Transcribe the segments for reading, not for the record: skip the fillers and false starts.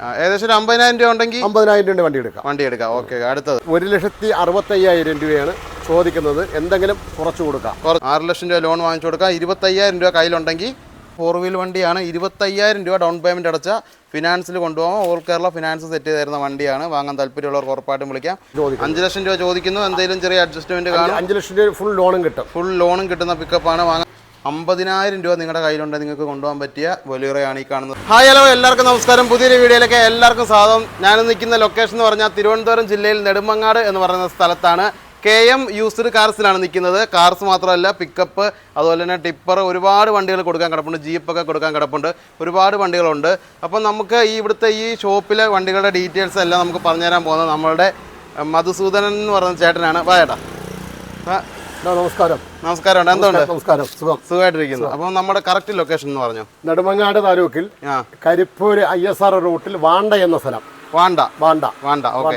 ഏകദേശം 50,000 രൂപ ഉണ്ടെങ്കിൽ 50,000 രൂപ വണ്ടി എടുക്കാം. ഓക്കെ, അടുത്തത് 1,65,000 രൂപയാണ് ചോദിക്കുന്നത്. എന്തെങ്കിലും കുറച്ച് കൊടുക്കാം. 6 ലക്ഷം രൂപ ലോൺ വാങ്ങിച്ചു കൊടുക്കാം. 25,000 രൂപ കയ്യിലുണ്ടെങ്കിൽ 4 വീൽ വണ്ടിയാണ്. 25,000 രൂപ ഡൗൺ പേയ്മെന്റ് അടച്ച ഫിനാൻസിൽ കൊണ്ടുപോകാം. ഓൾ കേരള ഫിനാൻസ് സെറ്റ് ചെയ്ത് തരുന്ന വണ്ടിയാണ്. വാങ്ങാൻ താല്പര്യമുള്ളവർക്ക് ഉറപ്പായിട്ടും വിളിക്കാം. 5 ലക്ഷം രൂപ ചോദിക്കുന്നു. എന്തെങ്കിലും ചെറിയ അഡ്ജസ്റ്റ്മെന്റ് കാണും. 5 ലക്ഷം രൂപ ഫുൾ ലോണും കിട്ടുന്ന പിക്കപ്പാണ്. വാങ്ങാൻ 50,000 രൂപ നിങ്ങളുടെ കയ്യിലുണ്ടെങ്കിൽ നിങ്ങൾക്ക് കൊണ്ടുപോകാൻ പറ്റിയ ബൊലേറോയാണ് ഈ കാണുന്നത്. ഹായ്, ഹലോ, എല്ലാവർക്കും നമസ്കാരം. പുതിയൊരു വീഡിയോയിലേക്ക് എല്ലാവർക്കും സ്വാഗതം. ഞാൻ നിൽക്കുന്ന ലൊക്കേഷൻ എന്ന് പറഞ്ഞാൽ തിരുവനന്തപുരം ജില്ലയിൽ നെടുമങ്ങാട് എന്ന് പറയുന്ന സ്ഥലത്താണ്. KM യൂസ്ഡ് കാർസിലാണ് നിൽക്കുന്നത്. കാർസ് മാത്രമല്ല, പിക്കപ്പ്, അതുപോലെ തന്നെ ടിപ്പർ, ഒരുപാട് വണ്ടികൾ കൊടുക്കാൻ കിടപ്പുണ്ട്. ജീപ്പൊക്കെ കൊടുക്കാൻ കിടപ്പുണ്ട്. ഒരുപാട് വണ്ടികളുണ്ട്. അപ്പം നമുക്ക് ഇവിടുത്തെ ഈ ഷോപ്പിലെ വണ്ടികളുടെ ഡീറ്റെയിൽസ് എല്ലാം നമുക്ക് പറഞ്ഞുതരാൻ പോകുന്നത് നമ്മളുടെ മധുസൂദനൻ എന്ന് പറയുന്ന ചേട്ടനാണ്. വായേട്ടാ, നമസ്കാരം. എന്തുകൊണ്ട്? സുഖമായിട്ടിരിക്കുന്നു. അപ്പം നമ്മുടെ കറക്റ്റ് ലൊക്കേഷൻ എന്ന് പറഞ്ഞു. നെടുമങ്ങാട് താലൂക്കിൽ കരിപ്പൂര് ISR റൂട്ടിൽ വാണ്ട എന്ന സ്ഥലം. വാണ്ട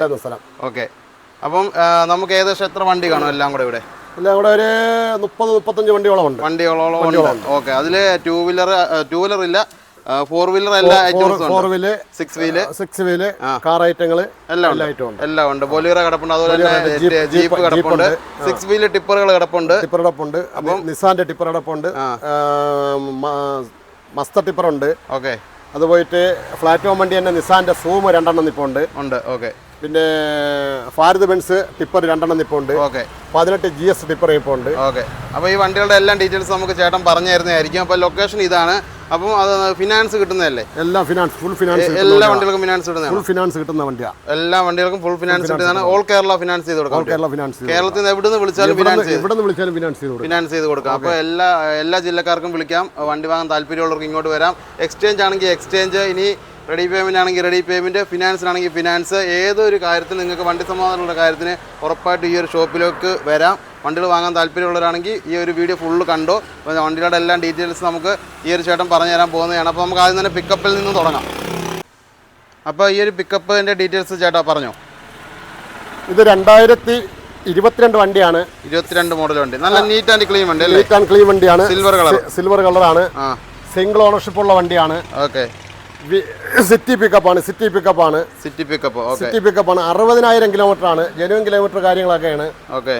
എന്ന സ്ഥലം. ഓക്കെ. അപ്പം നമുക്ക് ഏകദേശം എത്ര വണ്ടി കാണും എല്ലാം കൂടെ ഇവിടെ? എല്ലാം കൂടെ ഒരു 30-35 വണ്ടിയോളം ഉണ്ട്. ഓക്കെ. അതില് ടൂ വീലർ ഇല്ല, 4 വീലർ എല്ലാ ഐറ്റംസും 4 വീല്, 6 വീല് കാർ ഐറ്റങ്ങൾ എല്ലാം ഉണ്ട്. ബൊലേറോ കിടപ്പുണ്ട്, അതുപോലെ തന്നെ ജീപ്പ് കിടപ്പുണ്ട്, 6 വീല് ടിപ്പറുകൾ കിടപ്പുണ്ട്. അപ്പം നിസാന്റെ ടിപ്പർ കിടപ്പുണ്ട്, മസ്ത ടിപ്പർ ഉണ്ട്. ഓക്കെ. അത് പോയിട്ട് പ്ലാറ്റ്ഫോം വണ്ടി തന്നെ നിസാന്റെ സൂം 2 നിപ്പുണ്ട്. ഓക്കെ. പിന്നെ ഭാരത് ബെൻസ് ടിപ്പർ 2 നിപ്പുണ്ട്. ഓക്കെ. 18 GS ടിപ്പർ നിപ്പുണ്ട്. ഓക്കെ. അപ്പോൾ ഈ വണ്ടികളുടെ എല്ലാം ഡീറ്റെയിൽസ് നമുക്ക് ചേട്ടൻ പറഞ്ഞു തരുന്നതായിരിക്കും. അപ്പോൾ ലൊക്കേഷൻ ഇതാണ്. അപ്പം അത് ഫിനാൻസ് കിട്ടുന്നതല്ലേ? ഫുൾ ഫിനാൻസ്, എല്ലാ വണ്ടികൾക്കും ഫിനാൻസ് കിട്ടുന്നതാണ്. ഫുൾ ഫിനാൻസ് കിട്ടുന്ന വണ്ടിയാണ്. എല്ലാ വണ്ടികൾക്കും ഫുൾ ഫിനാൻസ് കിട്ടുന്നതാണ്. ഓൾ കേരള ഫിനാൻസ് ചെയ്ത് കൊടുക്കാം. കേരളത്തിൽ നിന്ന് എവിടെ നിന്ന് വിളിച്ചാലും ഫിനാൻസ് ചെയ്ത് കൊടുക്കാം. അപ്പോൾ എല്ലാ ജില്ലക്കാർക്കും വിളിക്കാം. വണ്ടി വാങ്ങാൻ താല്പര്യമുള്ളവർക്ക് ഇങ്ങോട്ട് വരാം. എക്സ്ചേഞ്ച് ആണെങ്കിൽ എക്സ്ചേഞ്ച്, ഇനി റെഡി പേയ്മെന്റ് ആണെങ്കിൽ റെഡി പേയ്മെന്റ്, ഫിനാൻസിനാണെങ്കിൽ ഫിനാൻസ്, ഏതൊരു കാര്യത്തിൽ നിങ്ങൾക്ക് വണ്ടി സമാധാനമുള്ള കാര്യത്തിന് ഉറപ്പായിട്ട് ഈ ഒരു ഷോപ്പിലേക്ക് വരാം. വണ്ടികൾ വാങ്ങാൻ താല്പര്യമുള്ളവരാണെങ്കിൽ ഈ ഒരു വീഡിയോ ഫുള്ള് കണ്ടോ. വണ്ടികളുടെ എല്ലാം ഡീറ്റെയിൽസ് നമുക്ക് ഈ ഒരു ചേട്ടൻ പറഞ്ഞു തരാൻ പോകുന്നതാണ്. അപ്പോൾ നമുക്ക് ആദ്യം തന്നെ പിക്കപ്പിൽ നിന്ന് തുടങ്ങാം. അപ്പോൾ ഈ ഒരു പിക്കപ്പിൻ്റെ ഡീറ്റെയിൽസ് ചേട്ടാ പറഞ്ഞോ. ഇത് 2022 വണ്ടിയാണ്. 22 മോഡൽ വണ്ടി. നല്ല നീറ്റ് ആൻഡ് ക്ലീൻ വണ്ടി. നീറ്റ് ആൻഡ് ക്ലീൻ വണ്ടിയാണ്. സിൽവർ കളറാണ്. സിംഗിൾ ഓണർഷിപ്പ് ഉള്ള വണ്ടിയാണ്. ഓക്കെ. സിറ്റി പിക്കപ്പാണ്. 60,000 കിലോമീറ്റർ ആണ്. ജെനുവൻ കിലോമീറ്റർ കാര്യങ്ങളൊക്കെയാണ്. ഓക്കെ.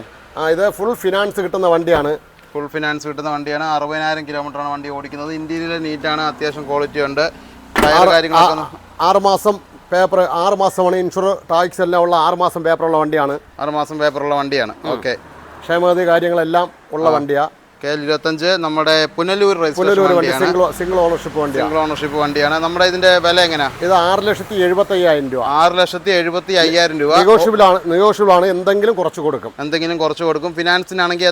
ഇത് ഫുൾ ഫിനാൻസ് കിട്ടുന്ന വണ്ടിയാണ്. 60,000 കിലോമീറ്ററാണ് വണ്ടി ഓടിക്കുന്നത്. ഇന്റീരിയർ നീറ്റാണ്, അത്യാവശ്യം ക്വാളിറ്റി ഉണ്ട്. 6 മാസം പേപ്പർ, 6 മാസമാണ് ഇൻഷുർ, ടാക്സ് എല്ലാം ഉള്ള 6 മാസം പേപ്പറുള്ള വണ്ടിയാണ്. 6 മാസം പേപ്പറുള്ള വണ്ടിയാണ്. ഓക്കെ. ക്ഷേമനിധി കാര്യങ്ങളെല്ലാം ഉള്ള വണ്ടിയാണ്. KL25 നമ്മുടെ പുനലൂർ സിംഗിൾ ഓണർഷിപ്പ് വണ്ടിയാണ്. നമ്മുടെ ഇതിന്റെ വില എങ്ങനെയാ? ഇത് 6,75,000 രൂപ. 6,75,000 രൂപ. നെഗോഷ്യബിൾ ആണ്. എന്തെങ്കിലും കുറച്ച് കൊടുക്കും. ഫിനാൻസിനാണെങ്കിൽ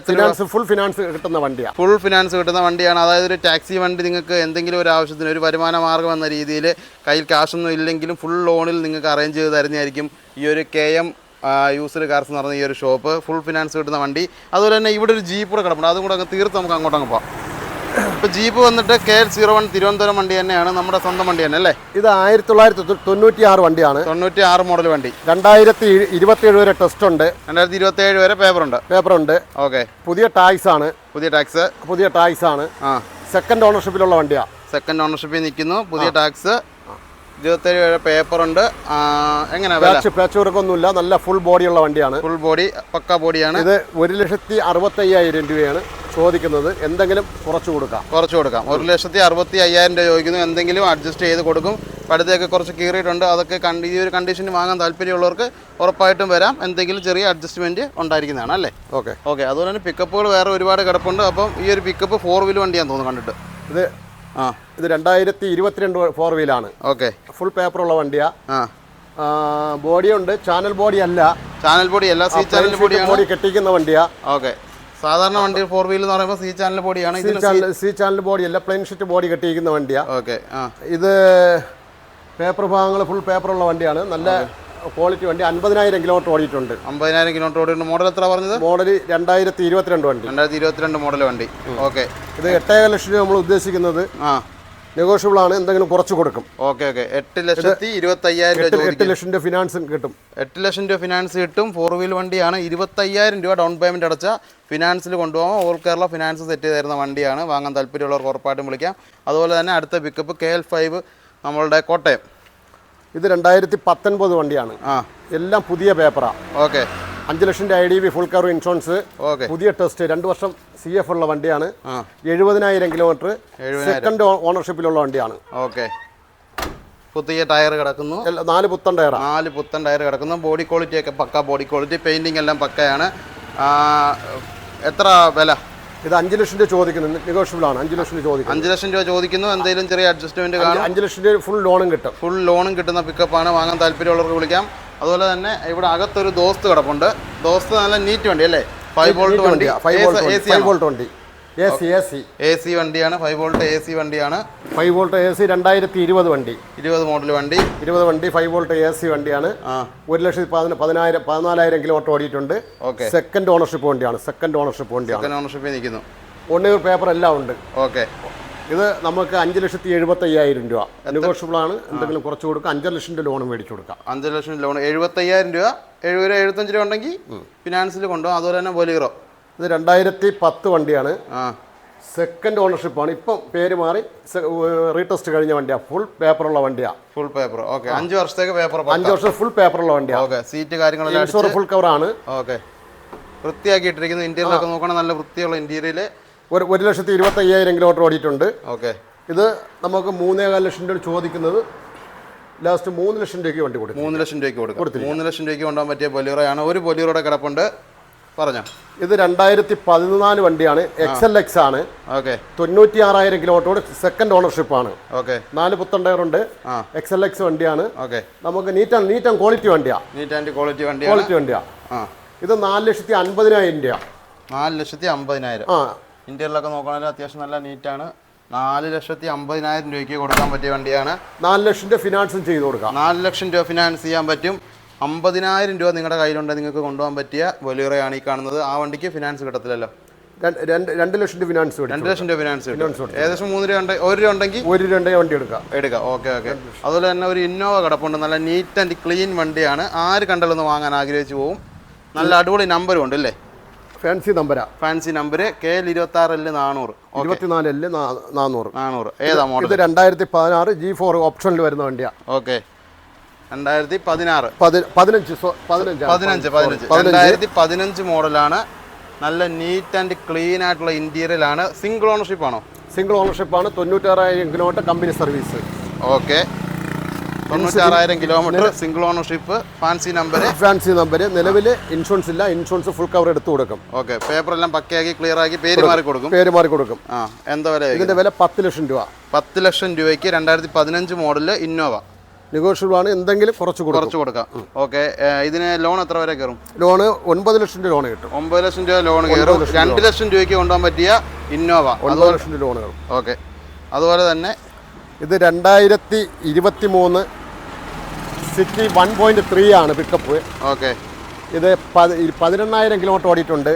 ഫുൾ ഫിനാൻസ് കിട്ടുന്ന വണ്ടിയാണ്. ഫുൾ ഫിനാൻസ് കിട്ടുന്ന വണ്ടിയാണ്. അതായത് ഒരു ടാക്സി വണ്ടി നിങ്ങൾക്ക് എന്തെങ്കിലും ഒരു ആവശ്യത്തിന്, ഒരു വരുമാന മാർഗം എന്ന രീതിയിൽ കയ്യിൽ കാശൊന്നും ഇല്ലെങ്കിലും ഫുൾ ലോണിൽ നിങ്ങൾക്ക് അറേഞ്ച് ചെയ്ത് തരുന്നതായിരിക്കും ഈ ഒരു KM യൂസ്ഡ് കാർസ് എന്ന് പറഞ്ഞ ഈ ഒരു ഷോപ്പ്. ഫുൾ ഫിനാൻസ് കിട്ടുന്ന വണ്ടി. അതുപോലെ തന്നെ ഇവിടെ ഒരു ജീപ്പ് കൂടെ കിടപ്പുണ്ട്. അതും കൂടെ അങ്ങ് തീർത്ത് നമുക്ക് അങ്ങോട്ടങ്ങ് പോകാം. ഇപ്പോൾ ജീപ്പ് വന്നിട്ട് KL01 തിരുവനന്തപുരം വണ്ടി തന്നെയാണ്, നമ്മുടെ സ്വന്തം വണ്ടി തന്നെ അല്ലേ? ഇത് 1996 വണ്ടിയാണ്. 96 മോഡൽ വണ്ടി. 2027 വരെ ടെസ്റ്റ് ഉണ്ട്. 2027 വരെ പേപ്പർ ഉണ്ട്. ഓക്കെ. പുതിയ ടാക്സ് ആണ്. സെക്കൻഡ് ഓണർഷിപ്പിലുള്ള വണ്ടിയാണ്. സെക്കൻഡ് ഓണർഷിപ്പിൽ നിൽക്കുന്നു. പുതിയ ടാക്സ്, 27 വരെ പേപ്പറുണ്ട്. എങ്ങനെ പാച്ച് വർക്കൊന്നുമില്ല. നല്ല ഫുൾ ബോഡിയുള്ള വണ്ടിയാണ്. ഫുൾ ബോഡി, പക്ക ബോഡിയാണ്. ഇത് 1,65,000 രൂപയാണ് ചോദിക്കുന്നത്. എന്തെങ്കിലും കുറച്ച് കൊടുക്കാം. 1,65,000 രൂപ ചോദിക്കുന്നു. എന്തെങ്കിലും അഡ്ജസ്റ്റ് ചെയ്ത് കൊടുക്കും. പടുത്തൊക്കെ കുറച്ച് കീറിയിട്ടുണ്ട്. അതൊക്കെ ഈ ഒരു കണ്ടീഷന് വാങ്ങാൻ താല്പര്യമുള്ളവർക്ക് ഉറപ്പായിട്ടും വരാം. എന്തെങ്കിലും ചെറിയ അഡ്ജസ്റ്റ്മെന്റ് ഉണ്ടായിരിക്കുന്നതാണ് അല്ലേ? ഓക്കെ. അതുപോലെ തന്നെ പിക്കപ്പുകൾ വേറെ ഒരുപാട് കിടപ്പുണ്ട്. അപ്പം ഈ ഒരു പിക്കപ്പ് 4 വീൽ വണ്ടിയാന്ന് തോന്നുന്നു കണ്ടിട്ട്. ഇത് 2022 4 വീലാണ്. ഓക്കെ. ഫുൾ പേപ്പറുള്ള വണ്ടിയാ. ബോഡിയുണ്ട്. ചാനൽ ബോഡി അല്ല, സി ചാനൽ ബോഡി കെട്ടിക്കുന്ന വണ്ടിയാ. ഓക്കെ. സാധാരണ വണ്ടി 4 വീൽ എന്ന് പറയുമ്പോൾ സി ചാനൽ ബോഡിയാണ്. സി ചാനൽ ബോഡി അല്ല, പ്ലെയിൻ ഷീറ്റ് ബോഡി കെട്ടിയിരിക്കുന്ന വണ്ടിയാ. ഓക്കെ. ഇത് പേപ്പർ ഭാഗങ്ങൾ ഫുൾ പേപ്പറുള്ള വണ്ടിയാണ്. നല്ല ക്വാളിറ്റി വണ്ടി. 50,000 കിലോമീറ്റർ ഓടിയിട്ടുണ്ട്. 50,000 കിലോമീറ്റർ ഓടിയിട്ടുണ്ട്. മോഡൽ എത്ര പറഞ്ഞത്? മോഡൽ 2022 വണ്ടി. 2022 മോഡൽ വണ്ടി. ഓക്കെ. ഇത് 8.5 ലക്ഷം രൂപ നമ്മൾ ഉദ്ദേശിക്കുന്നത്. നെഗോഷ്യബിൾ ആണ്. എന്തെങ്കിലും കുറച്ച് കൊടുക്കും. ഓക്കെ. 8,25,000 രൂപ. 8 ലക്ഷം രൂപ ഫിനാൻസും കിട്ടും. 8 ലക്ഷം രൂപ ഫിനാൻസ് കിട്ടും. 4 വീൽ വണ്ടിയാണ്. 25,000 രൂപ ഡൗൺ പേയ്മെന്റ് അടച്ച ഫിനാൻസിൽ കൊണ്ടുപോകാം. ഓൾ കേരള ഫിനാൻസ് സെറ്റ് ചെയ്ത് തരുന്ന വണ്ടിയാണ്. വാങ്ങാൻ താല്പര്യമുള്ളവർക്ക് ഉറപ്പായിട്ടും വിളിക്കാം. അതുപോലെ തന്നെ അടുത്ത പിക്കപ്പ് KL5 നമ്മളുടെ കോട്ടയം. ഇത് 2019 വണ്ടിയാണ്. എല്ലാം പുതിയ പേപ്പറാണ്. ഓക്കെ. 5 ലക്ഷം IDV ഫുൾ കവർ ഇൻഷുറൻസ്, പുതിയ ടെസ്റ്റ്, 2 വർഷം CF ഉള്ള വണ്ടിയാണ്. 70,000 കിലോമീറ്റർ, സെക്കൻഡ് ഓണർഷിപ്പിലുള്ള വണ്ടിയാണ്. ഓക്കെ. പുതിയ ടയർ കിടക്കുന്നു, 4 പുത്തൻ ടയർ. 4 പുത്തൻ ടയർ കിടക്കുന്നു. ബോഡി ക്വാളിറ്റി ഒക്കെ പക്ക ബോഡി ക്വാളിറ്റി, പെയിന്റിംഗ് എല്ലാം പക്കയാണ്. എത്ര വില? ഇത് 5 ലക്ഷം രൂപ ചോദിക്കുന്നു, നെഗോഷ്യബിൾ ആണ്. 5 ലക്ഷം രൂപ ചോദിക്കുന്നു. 5 ലക്ഷം രൂപ ചോദിക്കുന്നു. എന്തെങ്കിലും ചെറിയ അഡ്ജസ്റ്റ്മെന്റ് കാണും. 5 ലക്ഷം രൂപ ഫുൾ ലോണും കിട്ടും. ഫുൾ ലോണും കിട്ടുന്ന പിക്കപ്പാണ്. വാങ്ങാൻ താല്പര്യമുള്ളവർക്ക് വിളിക്കാം. അതുപോലെ തന്നെ ഇവിടെ അകത്തൊരു ദോസ്ത് കിടപ്പുണ്ട്. ദോസ്ത് നല്ല നീറ്റ് വണ്ടി അല്ലേ? 5 വോൾട്ട് വണ്ടി, 5 വോൾട്ട് വണ്ടി, AC വണ്ടിയാണ്. 5 വോൾട്ട് AC വണ്ടിയാണ്. 5 വോൾട്ട് AC 2020 വണ്ടി, 20 മോഡൽ വണ്ടി, 20 വണ്ടി 5 വോൾട്ട് AC വണ്ടിയാണ്. 1,14,000 കിലോമീറ്റർ ഓടിയിട്ടുണ്ട്. സെക്കൻഡ് ഓണർഷിപ്പ് വണ്ടിയാണ്. സെക്കൻഡ് ഓണർഷിപ്പിൽ നിൽക്കുന്നു. ഓൺ പേപ്പർ എല്ലാം ഉണ്ട്. ഓക്കെ. ഇത് നമുക്ക് 5,75,000 രൂപ നെഗോഷ്യബിൾ ആണ്. എന്തെങ്കിലും കുറച്ച് കൊടുക്കാം. 5 ലക്ഷം രൂപ ലോൺ മേടിച്ചു കൊടുക്കാം. 5 ലക്ഷം ലോൺ, 75,000 രൂപ, 75 രൂപ ഉണ്ടെങ്കിൽ ഫിനാൻസിൽ കൊണ്ടുപോകും. അതുപോലെ തന്നെ ബൊലീറോ, ഇത് 2010 വണ്ടിയാണ്. സെക്കൻഡ് ഓണർഷിപ്പാണ്. ഇപ്പം പേര് മാറി, റീടെസ്റ്റ് കഴിഞ്ഞ വണ്ടിയാണ്. ഫുൾ പേപ്പറുള്ള വണ്ടിയാണ്. Full paper. ഓക്കെ. 5 വർഷത്തേക്ക് പേപ്പർ, 5 വർഷം ഫുൾ പേപ്പറുള്ള വണ്ടിയാണ്. ഓക്കെ. സീറ്റ് കാര്യങ്ങളെല്ലാം ഇൻഷുർ ഫുൾ കവറാണ്. ഓക്കെ. വൃത്തിയാക്കിയിട്ടിരിക്കുന്നു. ഇന്റീരിയലൊക്കെ നോക്കണം, നല്ല വൃത്തിയുള്ള ഇന്റീരിയൽ. 1,25,000 കിലോമീറ്റർ ഓടിയിട്ടുണ്ട്. ഓക്കെ. ഇത് നമുക്ക് 3,4 ലക്ഷം രൂപ ചോദിക്കുന്നത്. ലാസ്റ്റ് 3 ലക്ഷം രൂപയ്ക്ക് വണ്ടി കൊടുക്കും. 3 ലക്ഷം രൂപയ്ക്ക് കൊടുക്കും. 3 ലക്ഷം രൂപയ്ക്ക് കൊണ്ടുപോകാൻ പറ്റിയ ബൊലീറോയാണ്. ഒരു ബൊലീറോയുടെ കിടപ്പുണ്ട്. പറഞ്ഞോ. ഇത് 2014 വണ്ടിയാണ്. XLX ആണ്. ഓക്കെ. 96,000 കിലോമീറ്റർ, സെക്കൻഡ് ഓണർഷിപ്പാണ്. ഓക്കെ. 4 പുത്തൻ ടയറുണ്ട്. XLX വണ്ടിയാണ്. ഓക്കെ. നമുക്ക് നീറ്റ് ആൻഡ് ക്വാളിറ്റി വണ്ടിയാണ്. നീറ്റ് ആൻഡ് ക്വാളിറ്റി വണ്ടിയാണ്. ഇത് 4,50,000 രൂപ. 4,50,000. ഇന്ത്യയിലൊക്കെ നോക്കുകയാണെങ്കിൽ അത്യാവശ്യം നല്ല നീറ്റാണ്. 4,50,000 രൂപയ്ക്ക് കൊടുക്കാൻ പറ്റിയ വണ്ടിയാണ്. 4 ലക്ഷം രൂപ ഫിനാൻസും ചെയ്ത് കൊടുക്കാം. 4 ലക്ഷം രൂപ ഫിനാൻസ് ചെയ്യാൻ പറ്റും. 50,000 രൂപ നിങ്ങളുടെ കയ്യിലുണ്ടെങ്കിൽ നിങ്ങൾക്ക് കൊണ്ടുപോകാൻ പറ്റിയ ബൊലീറോയാണ് ഈ കാണുന്നത്. ആ വണ്ടിക്ക് ഫിനാൻസ് കിട്ടത്തില്ലല്ലോ. 2 ലക്ഷം രൂപ ഫിനാൻസ്, 2 ലക്ഷം രൂപ ഫിനാൻസ് ഏകദേശം 3 രൂപ 1 രൂപ ഉണ്ടെങ്കിൽ 1 രൂപ ഉണ്ടെങ്കിൽ വണ്ടി എടുക്കാം. ഓക്കെ. ഓക്കെ. അതുപോലെ തന്നെ ഒരു ഇന്നോവ കിടപ്പുണ്ട്. നല്ല നീറ്റ് ആൻഡ് ക്ലീൻ വണ്ടിയാണ്. ആര് കണ്ടാലൊന്ന് വാങ്ങാൻ ആഗ്രഹിച്ചു പോകും. നല്ല അടിപൊളി നമ്പരും ഉണ്ട് അല്ലേ? ഫാൻസി നമ്പറാ. Fancy number KL 26L 400. ഏതാ മോഡൽ? ഇത് 2016 G4 ഓപ്ഷനിൽ വരുന്ന വണ്ടിയാണ്. ഓക്കെ. 2016 2015 മോഡലാണ്. നല്ല നീറ്റ് ആൻഡ് ക്ലീൻ ആയിട്ടുള്ള ഇന്റീരിയലാണ്. സിംഗിൾ ഓണർഷിപ്പ് ആണോ? സിംഗിൾ ഓണർഷിപ്പാണ്. 96,000 kilometre company service. Okay. 96,000 kilometre, single ownership, fancy number. നിലവിൽ ഇൻഷുറൻസ് ഇല്ല. ഇൻഷുറൻസ് ഫുൾ കവർ എടുത്തു കൊടുക്കും. ഓക്കെ. പേപ്പർ എല്ലാം പക്കയാക്കി ക്ലിയർ ആക്കി പേര് മാറി കൊടുക്കും. എന്താ വില? ഇതിന്റെ വില 10 ലക്ഷം രൂപ. 10 ലക്ഷം രൂപയ്ക്ക് 2015 മോഡല് ഇന്നോവ. നെഗോഷ്യബിൾ ആണ്. എന്തെങ്കിലും കുറച്ച് കൊടുക്കാം. ഓക്കെ. ഇതിന് ലോൺ എത്ര വരെ കയറും? ലോണ് 9 ലക്ഷം രൂപ ലോൺ കിട്ടും. 9 ലക്ഷം രൂപ ലോൺ കയറും. 2 ലക്ഷം രൂപയ്ക്ക് കൊണ്ടുപോകാൻ പറ്റിയ ഇന്നോവ. 9 ലക്ഷം രൂപ ലോൺ കയറും. ഓക്കെ. അതുപോലെ തന്നെ ഇത് 2023 സിറ്റി 1.3 ആണ് പിക്കപ്പ്. ഓക്കെ. ഇത് 18,000 കിലോമീറ്റർ ഓടിയിട്ടുണ്ട്.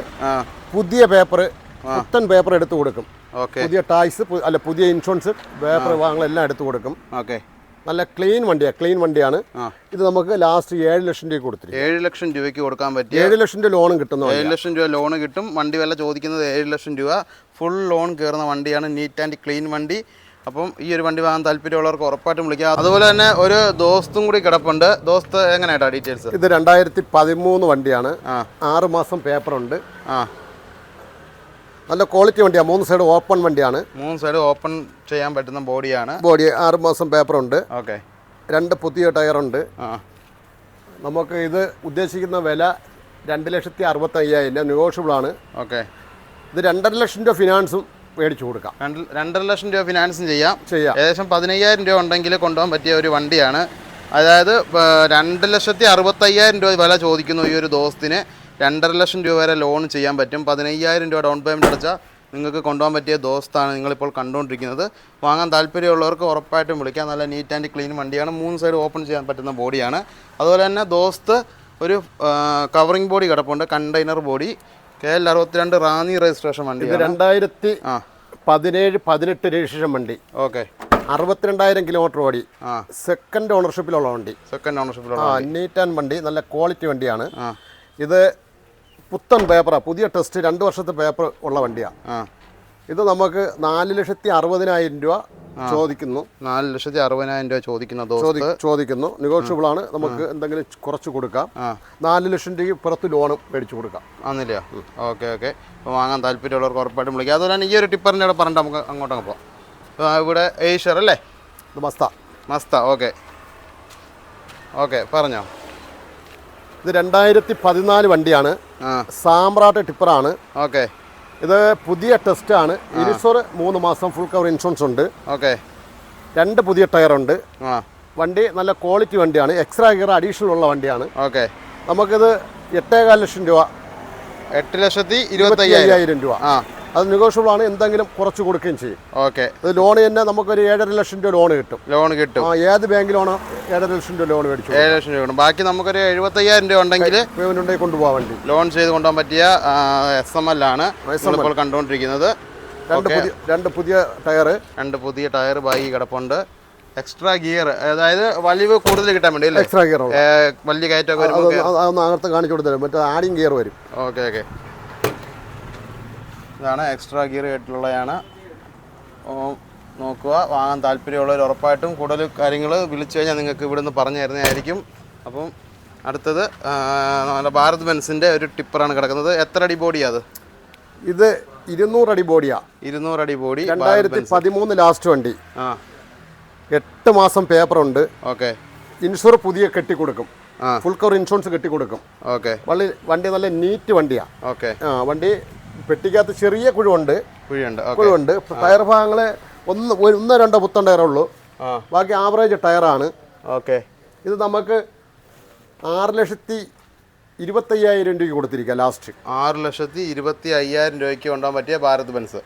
പുതിയ പേപ്പർ, പുത്തൻ പേപ്പർ എടുത്തു കൊടുക്കും. പുതിയ ടാക്സ് അല്ല, പുതിയ ഇൻഷുറൻസ്, പേപ്പർ വാങ്ങലെല്ലാം എടുത്തു കൊടുക്കും. ഓക്കെ. നല്ല ക്ലീൻ വണ്ടിയാണ്. ഇത് നമുക്ക് ലാസ്റ്റ് 7 ലക്ഷം രൂപ കൊടുത്തിരിക്കും. 7 ലക്ഷം രൂപയ്ക്ക് കൊടുക്കാൻ പറ്റിയ 7 ലക്ഷം രൂപ ലോണും കിട്ടുന്നു. 7 ലക്ഷം രൂപ ലോൺ കിട്ടും. വണ്ടി വില ചോദിക്കുന്നത് 7 ലക്ഷം രൂപ. ഫുൾ ലോൺ കയറുന്ന വണ്ടിയാണ്. നീറ്റ് ആൻഡ് ക്ലീൻ വണ്ടി. അപ്പം ഈ ഒരു വണ്ടി വാങ്ങാൻ താല്പര്യമുള്ളവർക്ക് ഉറപ്പായിട്ടും വിളിക്കാം. അതുപോലെ തന്നെ ഒരു ദോസ്തും കൂടി കിടപ്പുണ്ട്. ദോസ്ത് എങ്ങനെയാ ഡീറ്റെയിൽസ്? ഇത് 2013 വണ്ടിയാണ്. 6 മാസം പേപ്പറുണ്ട്. നല്ല ക്വാളിറ്റി വണ്ടിയാണ്. 3 സൈഡ് ഓപ്പൺ വണ്ടിയാണ്. 3 സൈഡ് ഓപ്പൺ ചെയ്യാൻ പറ്റുന്ന ബോഡി. 6 മാസം പേപ്പറുണ്ട്. ഓക്കെ. 2 പുതിയ ടയറുണ്ട്. നമുക്ക് ഇത് ഉദ്ദേശിക്കുന്ന വില 2,65,000 നെഗോഷ്യബിൾ ആണ്. ഓക്കെ. ഇത് 2.5 ലക്ഷം രൂപ ഫിനാൻസും മേടിച്ചു കൊടുക്കാം. 2.5 ലക്ഷം രൂപ ഫിനാൻസും ചെയ്യാം. ഏകദേശം 15,000 രൂപ ഉണ്ടെങ്കിൽ കൊണ്ടുപോകാൻ പറ്റിയ ഒരു വണ്ടിയാണ്. അതായത് 2,65,000 രൂപ വില ചോദിക്കുന്നു ഈ ഒരു ദോസ്തിന്. 2.5 ലക്ഷം രൂപ വരെ ലോൺ ചെയ്യാൻ പറ്റും. 15,000 രൂപ ഡൗൺ പേയ്മെൻറ്റ് അടച്ചാൽ നിങ്ങൾക്ക് കൊണ്ടുപോകാൻ പറ്റിയ ദോസ്താണ് നിങ്ങളിപ്പോൾ കണ്ടുകൊണ്ടിരിക്കുന്നത്. വാങ്ങാൻ താല്പര്യമുള്ളവർക്ക് ഉറപ്പായിട്ടും വിളിക്കാം. നല്ല നീറ്റ് ആൻഡ് ക്ലീൻ വണ്ടിയാണ്. 3 സൈഡ് ഓപ്പൺ ചെയ്യാൻ പറ്റുന്ന ബോഡിയാണ്. അതുപോലെ തന്നെ ദോസ്ത് ഒരു കവറിംഗ് ബോഡി കിടപ്പുണ്ട്. Container body. KL 62 Ranni registration വണ്ടി. 2017-18 രജിസ്ട്രേഷൻ വണ്ടി. ഓക്കെ. 62,000 കിലോമീറ്റർ ഓടി. സെക്കൻഡ് ഓണർഷിപ്പിലുള്ള വണ്ടി. നീറ്റ് ആൻഡ് വണ്ടി. നല്ല ക്വാളിറ്റി വണ്ടിയാണ്. ഇത് പുത്തൻ പേപ്പറാണ്. പുതിയ ടെസ്റ്റ് 2 വർഷത്തെ പേപ്പർ ഉള്ള വണ്ടിയാണ്. ഇത് നമുക്ക് 4,60,000 രൂപ ചോദിക്കുന്നു. 4,60,000 രൂപ ചോദിക്കുന്നു. നെഗോഷ്യബിൾ ആണ്, നമുക്ക് എന്തെങ്കിലും കുറച്ച് കൊടുക്കാം. 4 ലക്ഷം രൂപയ്ക്ക് പുറത്ത് ലോണും മേടിച്ചു കൊടുക്കാം. ആന്നില്ലയോ? ഓക്കെ. അപ്പോൾ വാങ്ങാൻ താല്പര്യമുള്ളവർക്ക് ഉറപ്പായിട്ടും വിളിക്കാം. അതുപോലെ തന്നെ ഈ ഒരു ടിപ്പറിൻ്റെ ഇവിടെ പറഞ്ഞിട്ട് നമുക്ക് അങ്ങോട്ടങ്ങ് പോകാം. ഇവിടെ ഏഷ്യർ അല്ലേ? ഇത് മസ്ത. ഓക്കെ പറഞ്ഞോ. ഇത് 2014 വണ്ടിയാണ്. സാമ്രാട്ട് ടിപ്പറാണ്. ഓക്കെ. ഇത് പുതിയ ടെസ്റ്റാണ്. ഇൻഷുർ 3 മാസം ഫുൾ കവർ ഇൻഷുറൻസ് ഉണ്ട്. ഓക്കെ. 2 പുതിയ ടയറുണ്ട്. വണ്ടി നല്ല ക്വാളിറ്റി വണ്ടിയാണ്. എക്സ്ട്രാ ഗിയർ അഡീഷണൽ ഉള്ള വണ്ടിയാണ്. ഓക്കെ. നമുക്കിത് 8,15 ലക്ഷം രൂപ. 8,25,000 രൂപ. അത് നെഗോഷ്യബിൾ ആണ്, എന്തെങ്കിലും കുറച്ച് കൊടുക്കുകയും ചെയ്യും. ഓക്കെ. ഇത് ലോൺ തന്നെ നമുക്കൊരു 7,5 ലക്ഷം രൂപ ലോൺ കിട്ടും. ഏത് ബാങ്കിലാണോ 7,5 ലക്ഷം രൂപ ലോൺ മേടിച്ചു? 7 ലക്ഷം രൂപ. ബാക്കി നമുക്കൊരു 75,000 രൂപ ഉണ്ടെങ്കിൽ കൊണ്ടുപോകാൻ വേണ്ടി ലോൺ ചെയ്ത് കൊണ്ടുപോകാൻ പറ്റിയ SML ആണ് ഇപ്പോൾ കണ്ടുകൊണ്ടിരിക്കുന്നത്. 2 പുതിയ ടയർ. 2 പുതിയ ടയർ ബാക്കി കിടപ്പുണ്ട്. എക്സ്ട്രാ ഗിയർ, അതായത് വലിവ് കൂടുതൽ കിട്ടാൻ വേണ്ടി അല്ലേ? എക്സ്ട്രാ ഗിയർ വലിയ കയറ്റമൊക്കെ അതൊന്ന് അകത്ത് കാണിച്ചു കൊടുത്തരും. മറ്റേ ആഡിങ് ഗിയർ വരും. ഓക്കെ. ഇതാണ് എക്സ്ട്രാ ഗിയർ ആയിട്ടുള്ളതാണ്. നോക്കുക, വാങ്ങാൻ താല്പര്യമുള്ളവർ ഉറപ്പായിട്ടും കൂടുതൽ കാര്യങ്ങൾ വിളിച്ചു കഴിഞ്ഞാൽ നിങ്ങൾക്ക് ഇവിടെ നിന്ന് പറഞ്ഞു തരുന്നതായിരിക്കും. അപ്പം അടുത്തത് നമ്മുടെ ഭാരത് ബെൻസിൻ്റെ ഒരു ടിപ്പറാണ് കിടക്കുന്നത്. എത്ര അടി ബോഡിയാണ് അത്? ഇത് 200 അടി ബോഡിയാണ്. 200 അടി ബോഡി. 2013 ലാസ്റ്റ് വണ്ടി. 8 മാസം പേപ്പറുണ്ട്. ഓക്കെ. ഇൻഷുർ പുതിയ കെട്ടിക്കൊടുക്കും. ഫുൾ കവർ ഇൻഷുറൻസ് കെട്ടിക്കൊടുക്കും. ഓക്കെ. വണ്ടി നല്ല നീറ്റ് വണ്ടിയാണ്. ഓക്കെ. വണ്ടി പെട്ടിക്കകത്ത് ചെറിയ കുഴിയുണ്ട്. ടയർ ഭാഗങ്ങൾ 1-2 പുത്തൻ ടയറുള്ളൂ. ബാക്കി ആവറേജ് ടയറാണ്. ഓക്കെ. ഇത് നമുക്ക് 6,25,000 രൂപയ്ക്ക് കൊടുത്തിരിക്കുക. ലാസ്റ്റ് 6,25,000 രൂപയ്ക്ക് കൊണ്ടുപോകാൻ പറ്റിയ ഭാരത് ബെൻസ്.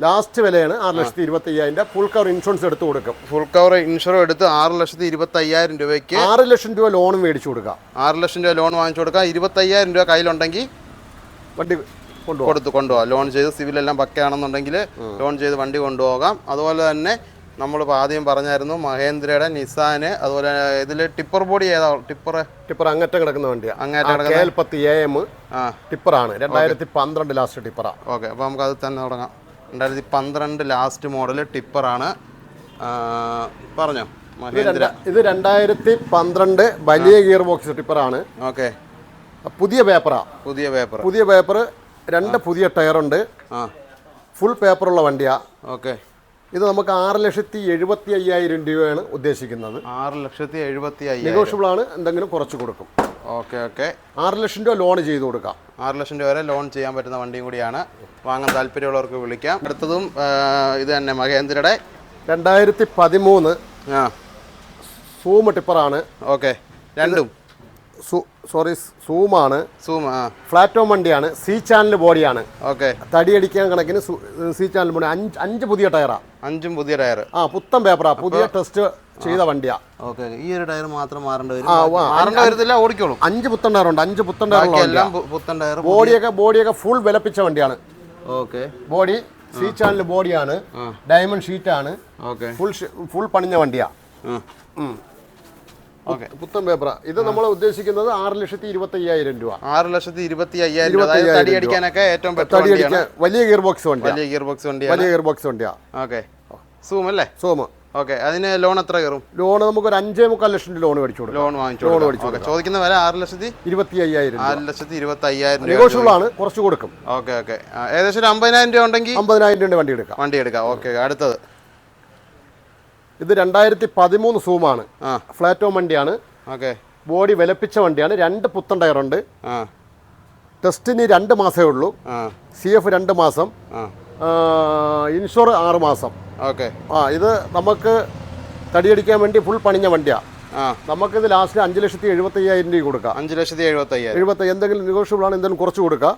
ലാസ്റ്റ് വിലയാണ് 6,25,000. ഫുൾ കവർ ഇൻഷുറൻസ് എടുത്ത് കൊടുക്കും. ഫുൾ കവർ ഇൻഷുറൻസ് എടുത്ത് 6,25,000 രൂപയ്ക്ക് 6 ലക്ഷം രൂപ ലോൺ മേടിച്ചു കൊടുക്കാം. 6 ലക്ഷം രൂപ ലോൺ വാങ്ങിച്ചു കൊടുക്കാം. 25,000 രൂപ കയ്യിലുണ്ടെങ്കിൽ വണ്ടി കൊണ്ടുപോകാം. ലോൺ ചെയ്ത് സിവിലെല്ലാം പക്കയാണെന്നുണ്ടെങ്കിൽ ലോൺ ചെയ്ത് വണ്ടി കൊണ്ടുപോകാം. അതുപോലെ തന്നെ നമ്മളിപ്പോൾ ആദ്യം പറഞ്ഞായിരുന്നു മഹേന്ദ്രയുടെ, നിസാന്, അതുപോലെ ഇതിൽ ടിപ്പർ ബോഡി ഏതാ? ടിപ്പർ അങ്ങറ്റം കിടക്കുന്ന വണ്ടിയാണ്. KL10 AM ടിപ്പറാണ്. 2012 ലാസ്റ്റ് ടിപ്പറാണ്. ഓക്കെ. അപ്പോൾ നമുക്ക് അത് തന്നെ തുടങ്ങാം. 2012 ലാസ്റ്റ് മോഡൽ ടിപ്പറാണ്. പറഞ്ഞോ മഹേന്ദ്ര. ഇത് 2012 വലിയ ഗിയർ ബോക്സ് ടിപ്പറാണ്. ഓക്കെ. പുതിയ പേപ്പറാണ്. പുതിയ പേപ്പർ. 2 പുതിയ ടയറുണ്ട്. ഫുൾ പേപ്പറുള്ള വണ്ടിയാണ്. ഓക്കെ. ഇത് നമുക്ക് 6,75,000 രൂപയാണ് ഉദ്ദേശിക്കുന്നത്. 6,75,000 നെഗോഷ്യബിൾ ആണ്, എന്തെങ്കിലും കുറച്ച് കൊടുക്കും. ഓക്കെ. 6 ലക്ഷം രൂപ ലോൺ ചെയ്ത് കൊടുക്കാം. 6 ലക്ഷം രൂപ വരെ ലോൺ ചെയ്യാൻ പറ്റുന്ന വണ്ടിയും കൂടിയാണ്. വാങ്ങാൻ താല്പര്യമുള്ളവർക്ക് വിളിക്കാം. അടുത്തതും ഇത് തന്നെ മഹേന്ദ്രയുടെ 2013 സൂം ടിപ്പറാണ്. ഓക്കെ. രണ്ടും സൂമാണ്. ഫ്ലാറ്റോ വണ്ടിയാണ്. C ചാനൽ ബോഡിയാണ്. ഓക്കെ. തടിയടിക്കാൻ കണക്കിന് C ചാനൽ ബോഡി. 5 പുതിയ ടയറാ. 5 പുതിയ ടയർ. പുത്തൻ പേപ്പറാ. പുതിയ ടെസ്റ്റ് ചെയ്ത വണ്ടിയാ. ഓക്കെ. ഈ ഒരു ടയർ മാത്രം മാറേണ്ടി വരും. ഓടിക്കോളും. 5 പുത്തൻ ടയറുണ്ട്. 5 പുത്തൻ ടയർ. ബോഡിയൊക്കെ ഫുൾ വിലപ്പിച്ച വണ്ടിയാണ്. ഓക്കെ. ബോഡി C ചാനൽ ബോഡിയാണ്. ഡയമണ്ട് ഷീറ്റാണ്. ഫുൾ പണിഞ്ഞ വണ്ടിയാ. പുത്തൻ പേപ്പറ. ഇത് നമ്മൾ ഉദ്ദേശിക്കുന്നത് 6,25,000 രൂപ. 6,25,000 രൂപ. തടിയടിക്കാനൊക്കെ ഏറ്റവും വലിയ ഗിയർ ബോക്സ് വണ്ടിയാ. ഓക്കെ. സൂം അല്ലേ? സൂം. ഓക്കെ. അതിന് ലോൺ എത്ര കയറും? ലോൺ നമുക്ക് ഒരു 5,25 ലക്ഷം രൂപ ലോൺ മേടിച്ചു കൊടുക്കും. ലോൺ വാങ്ങിച്ചു. ചോദിക്കുന്ന വില 6,25,000. നെഗോഷ്യബിൾ ആണ്, കുറച്ച് കൊടുക്കും. ഓക്കെ. ഏകദേശം 50,000 രൂപ ഉണ്ടെങ്കിൽ 50,000 രൂപ വണ്ടി എടുക്കാം. ഓക്കെ. അടുത്തത് ഇത് 2013 സൂമാണ്. ഫ്ലാറ്റോ വണ്ടിയാണ്. ഓക്കെ. ബോഡി വിലപ്പിച്ച വണ്ടിയാണ്. 2 പുത്തൻ ടയറുണ്ട്. ടെസ്റ്റിന് 2 മാസമേ ഉള്ളൂ. CF 2 മാസം. ഇൻഷുർ 6 മാസം. ഓക്കെ. ഇത് നമുക്ക് തടിയടിക്കാൻ വേണ്ടി ഫുൾ പണിഞ്ഞ വണ്ടിയാണ്. നമുക്കിത് ലാസ്റ്റ് 5,75,000 രൂപ കൊടുക്കാം. 5,75,000. എന്തെങ്കിലും നെഗോഷ്യബിൾ ആണ്, എന്തെങ്കിലും കുറച്ച് കൊടുക്കാം.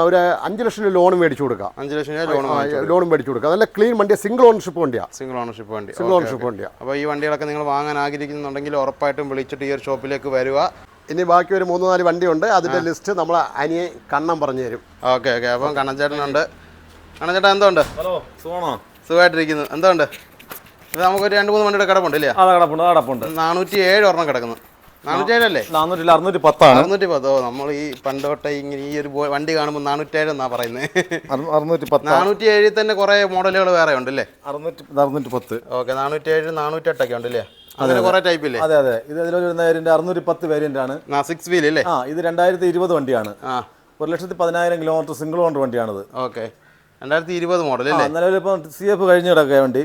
ഒരു 5 ലക്ഷം രൂപ ലോൺ മേടിച്ചു കൊടുക്കാം. 5 ലക്ഷം രൂപ ലോൺ മേടിച്ചു കൊടുക്കാം. നല്ല ക്ലീൻ വണ്ടിയാണ്. സിംഗിൾ ഓണർഷിപ്പ് വണ്ടിയാണ്. അപ്പോൾ ഈ വണ്ടികളൊക്കെ നിങ്ങൾ വാങ്ങാൻ ആഗ്രഹിക്കുന്നുണ്ടെങ്കിൽ ഉറപ്പായിട്ടും വിളിച്ചിട്ട് ഈ ഒരു ഷോപ്പിലേക്ക് വരിക. ഇനി ബാക്കി ഒരു 3-4 വണ്ടിയുണ്ട്. അതിന്റെ ലിസ്റ്റ് നമ്മൾ അനിയെ കണ്ണം പറഞ്ഞു തരും. ഓക്കെ. അപ്പം കണ്ണൻചേട്ടനുണ്ട്. കണ്ണൻചേട്ടൻ എന്തുണ്ട്? സുഖമായിട്ടിരിക്കുന്നു. എന്തുണ്ട്? ഇത് നമുക്കൊരു 2-3 വണ്ടിയുടെ കിടപ്പുണ്ട് ഇല്ലേ? 407 ഒരെണ്ണം കിടക്കുന്നു. 407 അല്ലേ? 610. 610. നമ്മൾ ഈ പണ്ടോട്ടെ ഇങ്ങനെ ഈ ഒരു വണ്ടി കാണുമ്പോൾ 407 എന്നാ പറയുന്നത്. 407 തന്നെ കുറെ മോഡലുകൾ വേറെ ഉണ്ടല്ലേ? 610. ഓക്കെ, 407, 408 ഒക്കെ ഉണ്ടല്ലേ? അങ്ങനെ കുറെ ടൈപ്പ് ഇല്ലേ? അതെ അതെ, ഇത് അതിലൊരു 610 വേരിയന്റ് ആണ്. 6 വീൽ അല്ലേ? ഇത് 2020 വണ്ടിയാണ്. 1,10,000 കിലോമീറ്റർ സിംഗിൾ ഓണർ വണ്ടിയാണിത്. ഓക്കെ, 2020 മോഡൽ അല്ലേ? നിലവിൽ ഇപ്പം CF കഴിഞ്ഞ് കിടക്കുക വണ്ടി.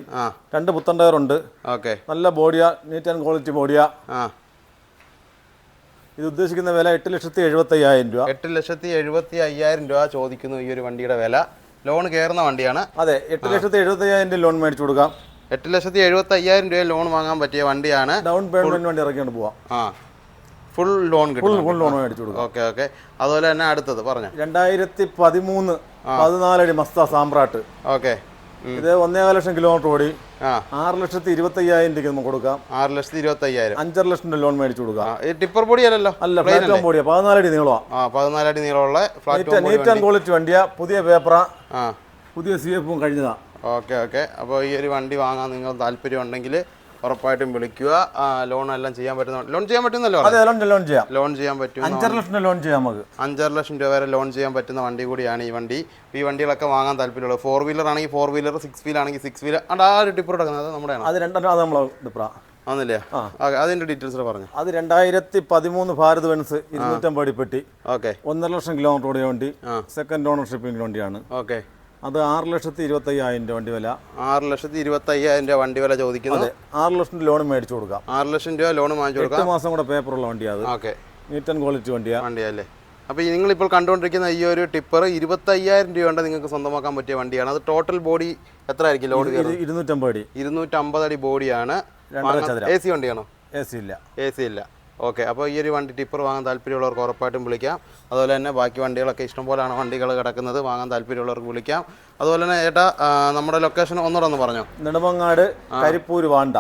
2 പുത്തൻ ടയർ ഉണ്ട്. ഓക്കെ, നല്ല ബോഡിയാ, നീറ്റ് ആൻഡ് ക്വാളിറ്റി ബോഡിയാ. ഇത് ഉദ്ദേശിക്കുന്ന വില 8,75,000 രൂപ. 8,75,000 രൂപ ചോദിക്കുന്നു ഈ ഒരു വണ്ടിയുടെ വില. ലോൺ കയറുന്ന വണ്ടിയാണ്. അതെ, 8,75,000 ലോൺ മേടിച്ചു കൊടുക്കാം. 8,75,000 രൂപ ലോൺ വാങ്ങാൻ പറ്റിയ വണ്ടിയാണ്. ഡൗൺ പേയ്മെന്റ് വണ്ടി ഇറക്കിയാണ് പോവാം. ഫുൾ ലോൺ കിട്ടും. ഫുൾ ലോൺ മേടിച്ചു കൊടുക്കാം. Okay okay. അതുപോലെ തന്നെ അടുത്തത് പറഞ്ഞു. 2013 14 അടി മസ്ത സാമ്രാട്ട്. ഓക്കെ, ഇത് 1.5 ലക്ഷം കിലോമീറ്റർ ഓടി. 6,25,000 രൂപ നമുക്ക് കൊടുക്കാം. 6,25,000. 5.5 ലക്ഷം ലോൺ മേടിച്ചു കൊടുക്കാം. ടിപ്പർ ബോഡി അല്ലല്ലോ? അല്ല, പ്ലാറ്റ്ഫോം ബോഡിയാ. 14 അടി നീളമാണ്. 14 അടി നീളമുള്ള നീറ്റ് ആൻഡ് ക്വാളിറ്റി വണ്ടിയാ. പുതിയ പേപ്പറാ, പുതിയ CF കഴിഞ്ഞതാ. Okay okay. അപ്പോൾ ഈ ഒരു വണ്ടി വാങ്ങാൻ നിങ്ങൾ താല്പര്യം ഉണ്ടെങ്കിൽ ഉറപ്പായിട്ടും വിളിക്കുക. ലോൺ എല്ലാം ചെയ്യാൻ പറ്റുന്ന, ലോൺ ചെയ്യാൻ പറ്റുന്നല്ലോ? അതെ, ലോൺ ചെയ്യാം. ലോൺ ചെയ്യാൻ പറ്റും. 5.5 ലക്ഷം ലോൺ ചെയ്യാം നമുക്ക്. 5.5 ലക്ഷം രൂപ വരെ ലോൺ ചെയ്യാൻ പറ്റുന്ന വണ്ടി കൂടിയാണ് ഈ വണ്ടി. ഈ വണ്ടികളൊക്കെ വാങ്ങാൻ താല്പര്യമുള്ളത് 4 വീലർ ആണെങ്കിൽ 4 വീലർ, 6 വീലർ ആണെങ്കിൽ 6 വീലർ. ആ ഒരു ടിപ്പർ എടുക്കുന്നത് നമ്മുടെ അത് രണ്ടെണ്ണം നമ്മളെ ടിപ്പറാ ആണല്ലേ? അതിന്റെ ഡീറ്റെയിൽസ് പറഞ്ഞു. അത് 2013 ഭാരത് ബെൻസ് 250 അടി പെട്ടി. ഓക്കെ, 1.5 ലക്ഷം കിലോമീറ്റർ ഓടിയ വണ്ടി. സെക്കൻഡ് ഓണർഷിപ്പിംഗ് വണ്ടിയാണ്. ഓക്കെ, അത് 6,25,000 രൂപ വണ്ടി വില. 6,25,000 രൂപ വണ്ടി വില ചോദിക്കുന്നത്. 6 ലക്ഷം ലോൺ മേടിച്ചു കൊടുക്കാം. 6 ലക്ഷം രൂപ ലോൺ വാങ്ങിച്ചു കൊടുക്കാം. 8 മാസം കൂടെ പേപ്പറുള്ള വണ്ടിയാണ്. ഓക്കെ, നീറ്റ് ആൻഡ് ക്വാളിറ്റി വണ്ടിയല്ലേ? അപ്പോൾ നിങ്ങളിപ്പോൾ കണ്ടുകൊണ്ടിരിക്കുന്ന ഈ ഒരു ടിപ്പർ 25,000 രൂപ കൊണ്ട് നിങ്ങൾക്ക് സ്വന്തമാക്കാൻ പറ്റിയ വണ്ടിയാണ്. അത് ടോട്ടൽ ബോഡി എത്ര ആയിരിക്കും ലോഡ്? 250 അടി. 250 അടി ബോഡിയാണ്. AC വണ്ടിയാണോ? AC ഇല്ല. ഓക്കെ, അപ്പോൾ ഈ ഒരു വണ്ടി ടിപ്പർ വാങ്ങാൻ താല്പര്യമുള്ളവർക്ക് ഉറപ്പായിട്ടും വിളിക്കാം. അതുപോലെ തന്നെ ബാക്കി വണ്ടികളൊക്കെ ഇഷ്ടംപോലെയാണ് വണ്ടികൾ കിടക്കുന്നത്. വാങ്ങാൻ താല്പര്യമുള്ളവർക്ക് വിളിക്കാം. അതുപോലെ തന്നെ ഏട്ടാ, നമ്മുടെ ലൊക്കേഷൻ ഒന്നുകൂടെ ഒന്ന് പറഞ്ഞോ. നെടുമങ്ങാട് കരിപ്പൂര് പാണ്ട.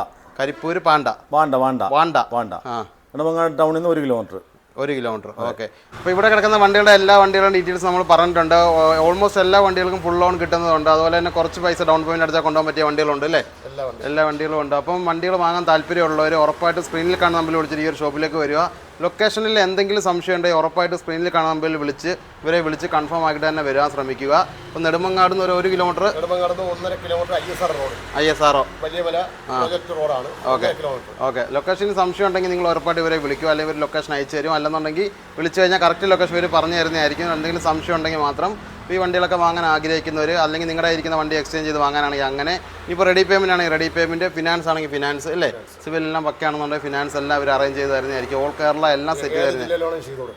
നെടുമങ്ങാട് ടൗണിൽ നിന്ന് 1 കിലോമീറ്റർ. 1 കിലോമീറ്റർ. ഓക്കെ, അപ്പോൾ ഇവിടെ കിടക്കുന്ന വണ്ടികളുടെ എല്ലാ വണ്ടികളുടെ ഡീറ്റെയിൽസ് നമ്മൾ പറഞ്ഞിട്ടുണ്ട്. ഓൾമോസ്റ്റ് എല്ലാ വണ്ടികൾക്കും ഫുൾ ലോൺ കിട്ടുന്നതുണ്ട്. അതുപോലെ തന്നെ കുറച്ച് പൈസ ഡൗൺ പേയ്മെൻറ്റ് അടച്ചാൽ കൊണ്ടുപോകാൻ പറ്റിയ വണ്ടികളുണ്ട് അല്ലേ? എല്ലാ വണ്ടികളും ഉണ്ട്. അപ്പം വണ്ടികൾ വാങ്ങാൻ താല്പര്യമുള്ളവർ ഉറപ്പായിട്ട് സ്ക്രീനിൽ കാണുന്ന നമ്പറിൽ വിളിച്ചിട്ട് ഈ ഒരു ഷോപ്പിലേക്ക് വരിക. ലൊക്കേഷനിൽ എന്തെങ്കിലും സംശയം ഉണ്ടെങ്കിൽ ഉറപ്പായിട്ട് സ്ക്രീനിൽ കാണുന്ന നമ്പറിൽ ഇവരെ വിളിച്ച് കൺഫേം ആക്കിയിട്ട് തന്നെ വരാൻ ശ്രമിക്കുക. അപ്പോൾ നെടുമങ്ങാട് നിന്ന് 1 കിലോമീറ്റർ, 1.5 കിലോമീറ്റർ ISR റോഡാണ്. ഓക്കെ, ലൊക്കേഷനിൽ സംശയം ഉണ്ടെങ്കിൽ നിങ്ങൾ ഉറപ്പായിട്ട് ഇവരെ വിളിക്കുക, അല്ലെങ്കിൽ ഒരു ലൊക്കേഷൻ അയച്ചു തരും. അല്ലെന്നുണ്ടെങ്കിൽ വിളിച്ചു കഴിഞ്ഞാൽ കറക്റ്റ് ലൊക്കേഷൻ ഇവർ പറഞ്ഞു തരുന്നതായിരിക്കും. എന്തെങ്കിലും സംശയം ഉണ്ടെങ്കിൽ മാത്രം ഈ വണ്ടികളൊക്കെ വാങ്ങാൻ ആഗ്രഹിക്കുന്നവർ, അല്ലെങ്കിൽ നിങ്ങളുടെ ഇരിക്കുന്ന വണ്ടി എക്സ്ചേഞ്ച് ചെയ്ത് വാങ്ങാനാണെങ്കിൽ അങ്ങനെ. ഇപ്പോൾ റെഡി പേയ്മെൻറ്റ് ആണെങ്കിൽ റെഡി പേയ്മെൻറ്റ്, ഫിനാൻസ് ആണെങ്കിൽ ഫിനാൻസ് അല്ലേ? സിവിൽ എല്ലാം പക്കയാണെന്നുണ്ടെങ്കിൽ ഫിനാൻസ് എല്ലാം അവർ അറേഞ്ച് ചെയ്ത് തരുന്നതായിരിക്കും. ഓൾ കേരള എല്ലാം സെറ്റ്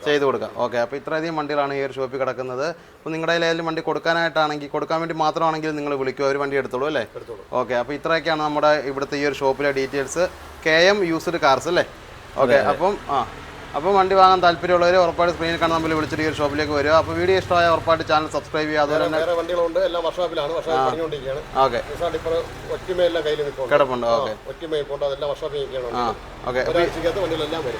ചെയ്ത് കൊടുക്കാം. ഓക്കെ, അപ്പോൾ ഇത്രയധികം വണ്ടികളാണ് ഈ ഒരു ഷോപ്പിൽ കിടക്കുന്നത്. അപ്പോൾ നിങ്ങളുടെ ഏതെങ്കിലും വണ്ടി കൊടുക്കാനായിട്ടാണെങ്കിൽ, കൊടുക്കാൻ വേണ്ടി മാത്രമാണെങ്കിൽ നിങ്ങൾ വിളിക്കുക, ഒരു വണ്ടി എടുത്തോളൂ അല്ലേ? ഓക്കെ, അപ്പോൾ ഇത്രയൊക്കെയാണ് നമ്മുടെ ഇവിടുത്തെ ഈ ഒരു ഷോപ്പിലെ ഡീറ്റെയിൽസ്. KM യൂസ്ഡ് കാർസ് അല്ലേ? ഓക്കെ, അപ്പം വണ്ടി വാങ്ങാൻ താല്പര്യമുള്ളവർ ഉറപ്പായിട്ട് സ്ക്രീനിൽ കാണുന്ന നമ്പറിൽ വിളിച്ചിട്ട് ഈ ഒരു ഷോപ്പിലേക്ക് വരിക. അപ്പോൾ വീഡിയോ ഇഷ്ടമായ ഉറപ്പായിട്ട് ചാനൽ സബ്സ്ക്രൈബ് ചെയ്യുക. അതുപോലെ തന്നെ വണ്ടികളുണ്ട്, എല്ലാം വർക്ക്ഷോപ്പിലാണ്. ഓക്കെ, കിടപ്പുണ്ട്.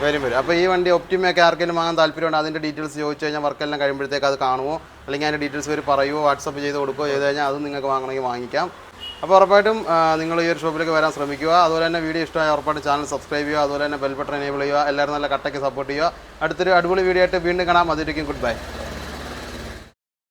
വരും. അപ്പോൾ ഈ വണ്ടി ഒപ്റ്റിമയൊക്കെ ആർക്കെങ്കിലും വാങ്ങാൻ താല്പര്യമുണ്ട്, അതിൻ്റെ ഡീറ്റെയിൽസ് ചോദിച്ചു കഴിഞ്ഞാൽ വർക്കെല്ലാം കഴിയുമ്പോഴത്തേക്ക് അത് കാണുമോ, അല്ലെങ്കിൽ അതിൻ്റെ ഡീറ്റെയിൽസ് വരെ പറയുമോ, വാട്സപ്പ് ചെയ്ത് കൊടുക്കുകയോ ചെയ്ത് കഴിഞ്ഞാൽ അത് നിങ്ങൾക്ക് വാങ്ങണമെങ്കിൽ വാങ്ങിക്കാം. അപ്പോൾ ഉറപ്പായിട്ടും നിങ്ങൾ ഈ ഒരു ഷോപ്പിലേക്ക് വരാൻ ശ്രമിക്കുക. അതുപോലെ തന്നെ വീഡിയോ ഇഷ്ടമായ ഉറപ്പായിട്ട് ചാനൽ സബ്സ്ക്രൈബ് ചെയ്യുക. അതുപോലെ തന്നെ ബെൽ ബട്ടൺ എനേബിൾ ചെയ്യുക. എല്ലാവരും നല്ല കട്ടയ്ക്ക് സപ്പോർട്ട് ചെയ്യുക. അടുത്തൊരു അടിപൊളി വീഡിയോ ആയിട്ട് വീണ്ടും കാണാം. അതിരിക്കും ഗുഡ് ബൈ.